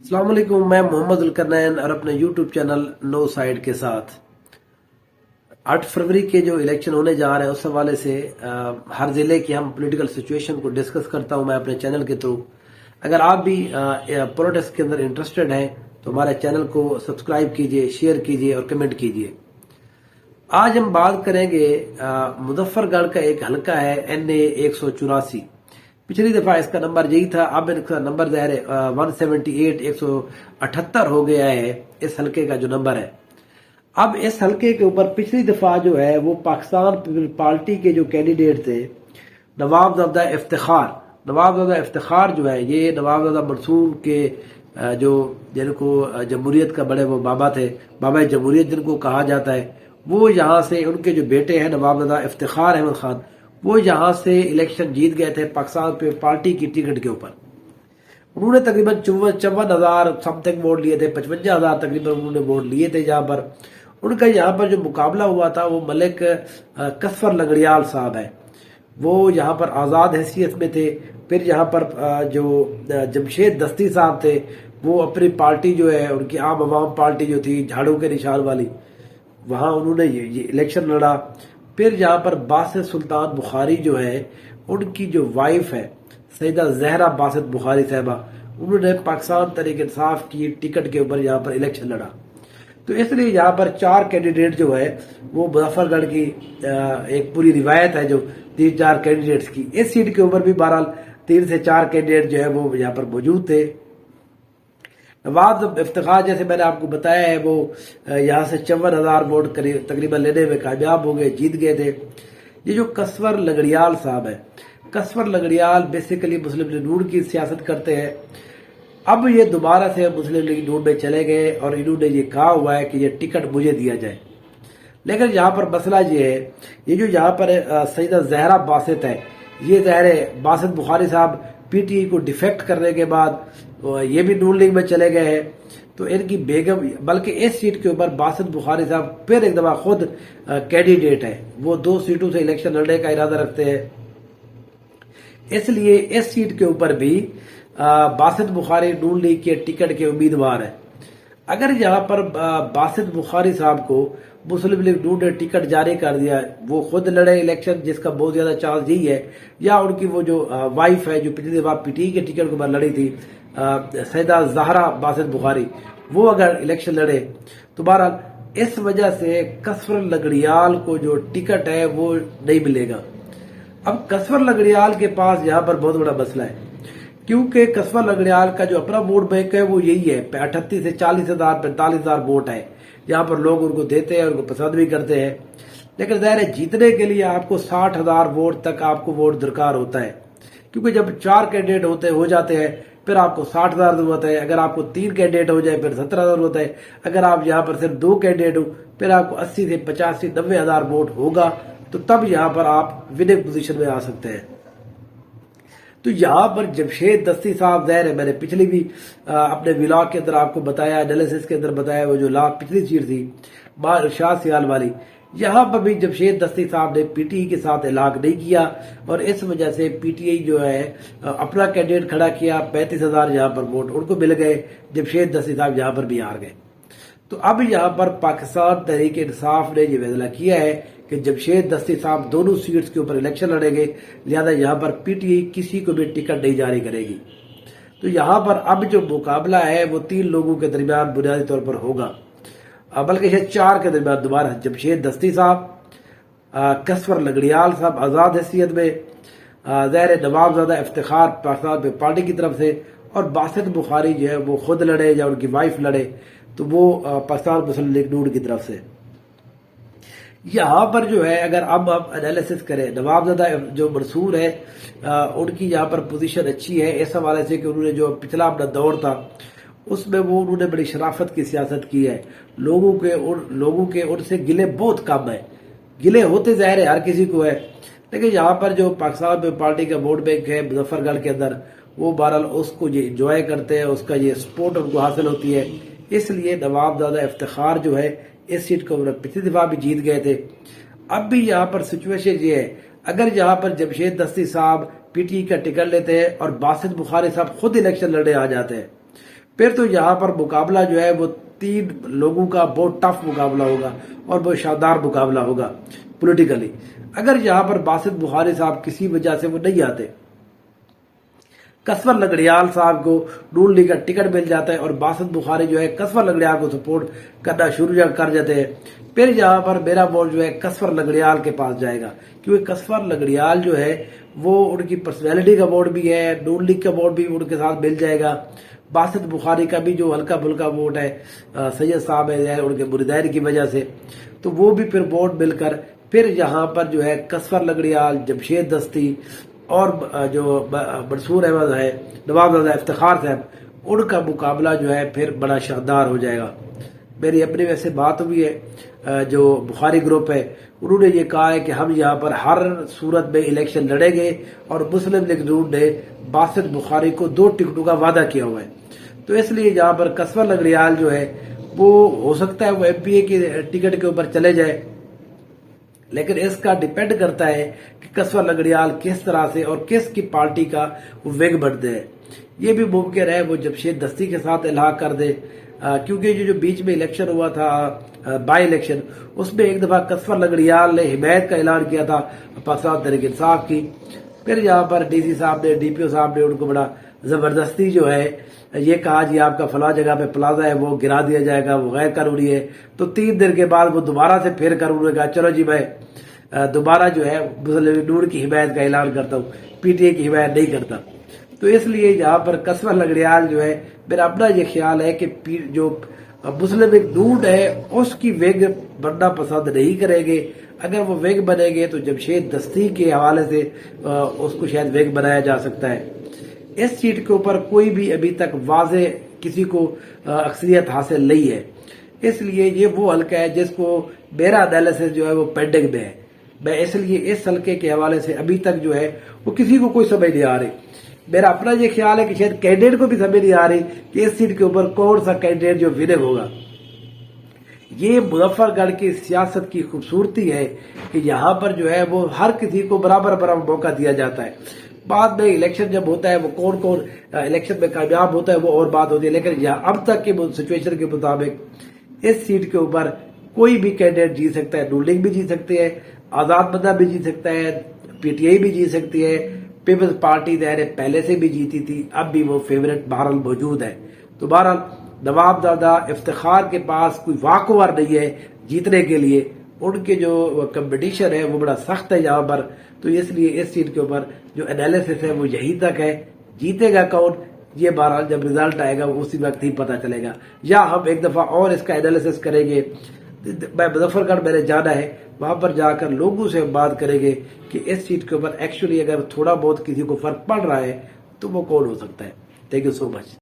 السلام علیکم، میں محمد الکرنین اور اپنے یوٹیوب چینل نو سائیڈ کے ساتھ 8 فروری کے جو الیکشن ہونے جا رہے ہیں اس حوالے سے ہر ضلع کی ہم پولیٹیکل سچویشن کو ڈسکس کرتا ہوں میں اپنے چینل کے تھرو۔ اگر آپ بھی پولیٹکس کے اندر انٹرسٹڈ ہیں تو ہمارے چینل کو سبسکرائب کیجئے، شیئر کیجئے اور کمنٹ کیجئے۔ آج ہم بات کریں گے مظفر گڑھ کا ایک حلقہ ہے NA 184۔ پچھلی دفعہ اس کا نمبر یہی تھا، اب اس کا نمبر ظاہر 178 178 ہو گیا ہے اس حلقے کا جو نمبر ہے۔ اب اس حلقے کے اوپر پچھلی دفعہ جو ہے وہ پاکستان پیپل پارٹی کے جو کینڈیڈیٹ تھے نواب زادہ افتخار جو ہے، یہ نواب زادہ منصور کے جو جن کو جمہوریت کا بڑے وہ بابا تھے، بابا جمہوریت جن کو کہا جاتا ہے، وہ یہاں سے ان کے جو بیٹے ہیں نواب زادہ افتخار احمد خان، وہ یہاں سے الیکشن جیت گئے تھے پاکستان پیپل پارٹی کی ٹکٹ کے اوپر۔ انہوں نے تقریباً 54,000 سم تھنگ ووٹ لیے تھے، 55,000 تقریباً انہوں نے ووٹ لیے تھے یہاں پر۔ ان کا یہاں پر جو مقابلہ ہوا تھا وہ ملک کسفر لنگڑیال صاحب ہے، وہ یہاں پر آزاد حیثیت میں تھے۔ پھر یہاں پر جو جمشید دستی صاحب تھے، وہ اپنی پارٹی جو ہے ان کی عام عوام پارٹی جو تھی جھاڑو کے نشان والی، وہاں انہوں نے یہ الیکشن لڑا۔ پھر یہاں پر باسط سلطان بخاری جو ہے، ان کی جو وائف ہے سیدہ زہرا باسط بخاری صاحبہ، انہوں نے پاکستان تحریک انصاف کی ٹکٹ کے اوپر یہاں پر الیکشن لڑا۔ تو اس لیے یہاں پر 4 کینڈیڈیٹ جو ہے وہ مظفر گڑھ کی ایک پوری روایت ہے جو 3-4 کینڈیڈیٹس کی۔ اس سیٹ کے اوپر بھی بہرحال 3 سے 4 کینڈیڈیٹ جو ہے وہ یہاں پر موجود تھے۔ نواب افتخار جیسے میں نے آپ کو بتایا ہے، وہ یہاں سے 54,000 ووٹ تقریباً لینے میں کامیاب ہو گئے، جیت گئے تھے۔ یہ جو کسور لنگڑیال صاحب ہے، کسور لنگڑیال بیسیکلی مسلم لیگ نون کی سیاست کرتے ہیں۔ اب یہ دوبارہ سے مسلم لیگ نون میں چلے گئے اور انہوں نے یہ کہا ہوا ہے کہ یہ ٹکٹ مجھے دیا جائے۔ لیکن یہاں پر مسئلہ یہ ہے، یہ جو یہاں پر سیدہ زہرا باسط ہے، یہ ظاہر باسط بخاری صاحب PTI کو ڈیفیکٹ کرنے کے بعد یہ بھی نون لیگ میں چلے گئے ہیں، تو ان کی بیگم، بلکہ اس سیٹ کے اوپر باسط بخاری صاحب پھر ایک دفعہ خود کینڈیڈیٹ ہے، وہ 2 سیٹوں سے الیکشن لڑنے کا ارادہ رکھتے ہیں۔ اس لیے اس سیٹ کے اوپر بھی باسط بخاری نون لیگ کے ٹکٹ کے امیدوار ہیں۔ اگر یہاں پر باسط بخاری صاحب کو مسلم لیگ نون نے ٹکٹ جاری کر دیا، وہ خود لڑے الیکشن، جس کا بہت زیادہ چانس یہی ہے، یا ان کی وہ جو وائف ہے جو پچھلی دفعہ PTI کے ٹکٹ کے اوپر لڑی تھی سیدہ زہرا باسط بخاری، وہ اگر الیکشن لڑے تو بہرحال اس وجہ سے کسور لنگڑیال کو جو ٹکٹ ہے وہ نہیں ملے گا۔ اب کسور لنگڑیال کے پاس یہاں پر بہت بڑا مسئلہ ہے، کیونکہ کسور لنگڑیال کا جو اپنا ووٹ بینک ہے وہ یہی ہے، 38 سے 40,000 45,000 ووٹ ہے، یہاں پر لوگ ان کو دیتے ہیں، ان کو پسند بھی کرتے ہیں۔ لیکن ظاہر ہے جیتنے کے لیے آپ کو 60,000 ووٹ تک آپ کو ووٹ درکار ہوتا ہے، کیونکہ جب 4 کینڈیڈیٹ ہو جاتے ہیں پھر آپ کو 60,000 ضرورت ہے، اگر آپ کو 3 کینڈیڈیٹ ہو جائے پھر 17,000 ضرورت ہے، اگر آپ یہاں پر صرف 2 کینڈیڈیٹ ہو پھر آپ کو 80 سے 85 90,000 ووٹ ہوگا، تو تب یہاں پر آپ وننگ پوزیشن میں آ سکتے ہیں۔ تو یہاں پر جمشید دستی صاحب، ظاہر ہے میں نے پچھلی بھی اپنے ولاگ کے اندر آپ کو بتایا، انالیسس کے اندر بتایا، وہ جو پچھلی سیٹ تھی ارشاد سیال والی، یہاں پر بھی جمشید دستی صاحب نے PTI کے ساتھ علاق نہیں کیا، اور اس وجہ سے PTI جو ہے اپنا کینڈیڈیٹ کھڑا کیا، 35,000 یہاں پر ووٹ ان کو مل گئے، جمشید دستی صاحب یہاں پر بھی ہار گئے۔ تو اب یہاں پر پاکستان تحریک انصاف نے یہ فیصلہ کیا ہے کہ جمشید دستی صاحب دونوں سیٹس کے اوپر الیکشن لڑیں گے، لہذا یہاں پر PTI کسی کو بھی ٹکٹ نہیں جاری کرے گی۔ تو یہاں پر اب جو مقابلہ ہے وہ 3 لوگوں کے درمیان بنیادی طور پر ہوگا، بلکہ یہ 4 کے درمیان دوبارہ، جمشید دستی صاحب، کسور لنگڑیال صاحب آزاد حیثیت میں، ظاہر نواب زادہ افتخار پاکستان پیپلز پارٹی کی طرف سے، اور باسط بخاری جو ہے وہ خود لڑے یا ان کی وائف لڑے تو وہ پاکستان مسلم لیگ نون کی طرف سے۔ یہاں پر جو ہے اگر اب آپ انالیسس کریں، نواب زادہ جو منصور ہے ان کی یہاں پر پوزیشن اچھی ہے اس حوالے سے کہ انہوں نے جو پچھلا اپنا دور تھا اس میں وہ انہوں نے بڑی شرافت کی سیاست کی ہے، لوگوں کے ان سے گلے بہت کم ہے، گلے ہوتے ظاہر ہے ہر کسی کو ہے، لیکن یہاں پر جو پاکستان پیپلز پارٹی کا ووٹ بینک ہے مظفر گڑھ کے اندر، وہ بہرحال اس کو یہ انجوائے کرتے ہیں، اس کا یہ سپورٹ ان کو حاصل ہوتی ہے۔ اس لیے نواب زادہ افتخار جو ہے اس سیٹ کو پچھلی دفعہ بھی جیت گئے تھے۔ اب بھی یہاں پر سچویشن یہ ہے، اگر یہاں پر جمشید دستی صاحب PTI کا ٹکٹ لیتے ہیں اور باسط بخاری صاحب خود الیکشن لڑنے آ جاتے ہیں پھر تو یہاں پر مقابلہ جو ہے وہ 3 لوگوں کا بہت ٹف مقابلہ ہوگا اور بہت شاندار مقابلہ ہوگا پولیٹیکلی. اگر یہاں پر باسط بخاری صاحب کسی وجہ سے وہ نہیں آتے، کسور لنگڑیال صاحب کو نون لیگ کا ٹکٹ مل جاتا ہے اور باسط بخاری جو ہے کسور لنگڑیال کو سپورٹ کرنا شروع کر جاتے ہیں، پھر یہاں پر میرا ووٹ جو ہے کسور لنگڑیال کے پاس جائے گا، کیونکہ کسور لنگڑیال جو ہے وہ ان کی پرسنالٹی کا ووٹ بھی ہے، نون لیگ کا ووٹ بھی ان کے ساتھ مل جائے گا. باسط بخاری کا بھی جو ہلکا پھلکا ووٹ ہے سید صاحب ہے ان کے مریدین کی وجہ سے، تو وہ بھی پھر ووٹ مل کر پھر یہاں پر جو ہے کسور لنگڑیال، جمشید دستی اور جو منصور احمد ہے، نواب زادہ افتخار صاحب، ان کا مقابلہ جو ہے پھر بڑا شاندار ہو جائے گا. میری اپنی ویسے بات ہوئی ہے، جو بخاری گروپ ہے انہوں نے یہ کہا ہے کہ ہم یہاں پر ہر صورت میں الیکشن لڑیں گے، اور مسلم لیگ نون نے باسط بخاری کو 2 ٹکٹوں کا وعدہ کیا ہوا ہے. تو اس لیے یہاں پر کسور لنگڑیال جو ہے وہ ہو سکتا ہے وہ ایم پی اے کے ٹکٹ کے اوپر چلے جائے، لیکن اس کا ڈیپینڈ کرتا ہے کہ کسور لنگڑیال کس طرح سے اور کس کی پارٹی کا وہ وگ بنتے ہیں. یہ بھی ممکن ہے وہ جمشید دستی کے ساتھ الحاق کر دے، کیونکہ جو بیچ میں الیکشن ہوا تھا بائی الیکشن، اس میں ایک دفعہ کسور لنگڑیال نے حمایت کا اعلان کیا تھا پاکستان تحریک انصاف کی. پھر یہاں پر ڈی سی صاحب نے، ڈی پی او صاحب نے ان کو بڑا زبردستی جو ہے یہ کہا جی آپ کا فلاں جگہ پہ پلازا ہے وہ گرا دیا جائے گا، وہ غیر قانونی ہے. تو 3 دن کے بعد وہ دوبارہ سے پھر کر انہوں نے کہا چلو جی میں دوبارہ جو ہے مسلم نور کی حمایت کا اعلان کرتا ہوں، پی ٹی اے کی حمایت نہیں کرتا. تو اس لیے یہاں پر کسور لنگڑیال جو ہے میرا اپنا یہ خیال ہے کہ جو مسلم نون ہے اس کی ویگ بننا پسند نہیں کریں گے. اگر وہ ویگ بنے گے تو جمشید دستی کے حوالے سے اس کو شاید ویگ بنایا جا سکتا ہے. اس سیٹ کے اوپر کوئی بھی ابھی تک واضح کسی کو اکثریت حاصل نہیں ہے، اس لیے یہ وہ حلقہ ہے جس کو میرا انالیسس جو ہے وہ پینڈنگ میں ہے. میں اس لیے اس حلقے کے حوالے سے ابھی تک جو ہے وہ کسی کو کوئی سمجھ نہیں آ رہی. میرا اپنا یہ خیال ہے کہ شاید کینڈیڈیٹ کو بھی سمجھ نہیں آ رہی کہ اس سیٹ کے اوپر کون سا کینڈیڈیٹ جو وننگ ہوگا. یہ مظفر گڑھ کی سیاست کی خوبصورتی ہے کہ یہاں پر جو ہے وہ ہر کسی کو برابر موقع دیا جاتا ہے. بعد میں الیکشن جب ہوتا ہے وہ کون الیکشن میں کامیاب ہوتا ہے وہ اور بات ہوتی ہے، لیکن یہاں اب تک کے سچویشن کے مطابق اس سیٹ کے اوپر کوئی بھی کینڈیڈیٹ جیت سکتا ہے. نون لیگ بھی جیت سکتے ہیں، آزاد بندہ بھی جیت سکتا ہے، پی ٹی آئی بھی جیت سکتی ہے، پیپلز پارٹی ظاہر پہلے سے بھی جیتی تھی، اب بھی وہ فیورٹ بہرحال موجود ہے. تو بہرحال نواب زادہ افتخار کے پاس کوئی واقعار نہیں ہے جیتنے کے لیے، ان کے جو کمپٹیشن ہے وہ بڑا سخت ہے یہاں پر. تو اس لیے اس سیٹ کے اوپر جو انالیسس ہے وہ یہی تک ہے. جیتے گا کون یہ بہرحال جب ریزلٹ آئے گا وہ اسی وقت ہی پتہ چلے گا، یا ہم ایک دفعہ اور اس کا انالیسس کریں گے. میں مظفر گڑھ میں نے جانا ہے، وہاں پر جا کر لوگوں سے بات کریں گے کہ اس سیٹ کے اوپر ایکچولی اگر تھوڑا بہت کسی کو فرق پڑ رہا ہے تو وہ کون ہو سکتا ہے. Thank you so much.